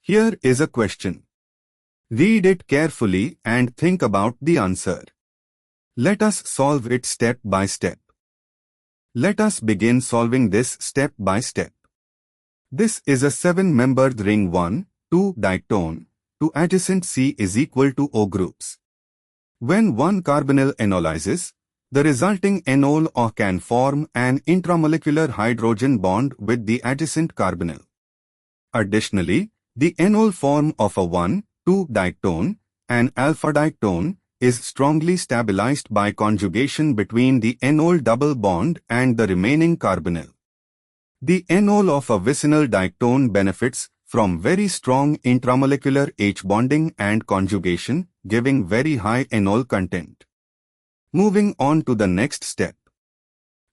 Here is a question. Read it carefully and think about the answer. Let us solve it step by step. Let us begin solving this step by step. This is a 7-membered ring 1,2-dietone. 2 adjacent C is equal to O groups. When one carbonyl enolizes, the resulting enol can form an intramolecular hydrogen bond with the adjacent carbonyl. Additionally, the enol form of a 1,2-dietone, an alpha-dietone, is strongly stabilized by conjugation between the enol double bond and the remaining carbonyl. The enol of a vicinal dietone benefits from very strong intramolecular H bonding and conjugation, giving very high enol content. Moving on to the next step.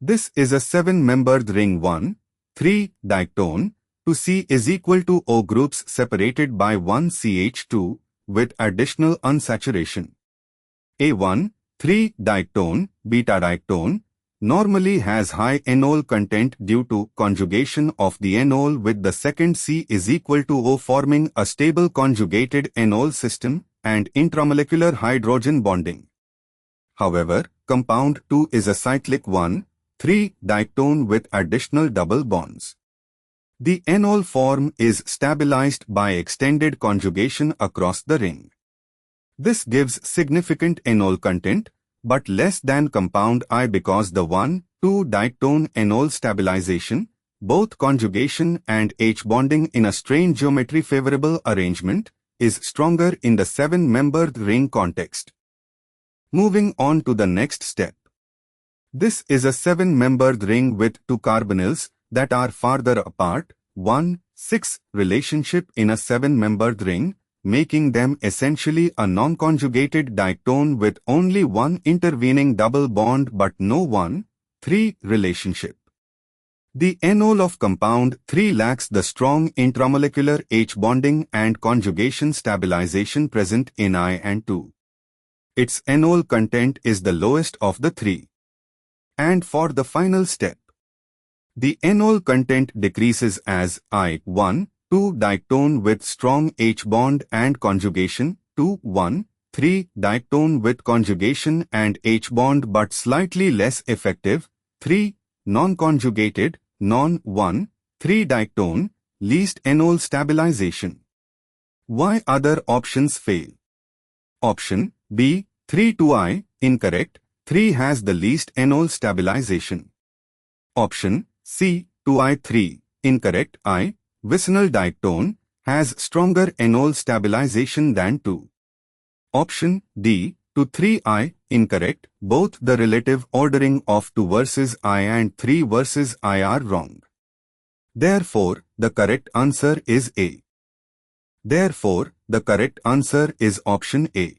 This is a 7-membered ring 1,3-dietone. 2C is equal to O groups separated by 1 CH2 with additional unsaturation. A 1,3-dietone, beta-dietone, normally has high enol content due to conjugation of the enol with the second C is equal to O, forming a stable conjugated enol system and intramolecular hydrogen bonding. However, compound 2 is a cyclic 1,3-dietone with additional double bonds. The enol form is stabilized by extended conjugation across the ring. This gives significant enol content, but less than compound I because the 1,2-dietone enol stabilization, both conjugation and H bonding in a strain geometry favorable arrangement, is stronger in the 7-membered ring context. Moving on to the next step. This is a 7-membered ring with 2 carbonyls that are farther apart, 1,6 relationship in a 7-membered ring, making them essentially a non-conjugated dietone with only one intervening double bond but no 1,3 relationship. The enol of compound 3 lacks the strong intramolecular H bonding and conjugation stabilization present in I and II. Its enol content is the lowest of the 3. And for the final step, the enol content decreases as I,1,2-dietone with strong H bond and conjugation, 2,1,3-dietone with conjugation and H bond but slightly less effective, 3, non-conjugated, non-1,3-dietone, least enol stabilization. Why other options fail? Option B, 3,2I, incorrect, 3 has the least enol stabilization. Option C, 2I3, incorrect, I, vicinal dietone, has stronger enol stabilization than 2. Option D, 2,3I, incorrect, both the relative ordering of 2 versus I and 3 versus I are wrong. Therefore, the correct answer is A. Therefore, the correct answer is option A.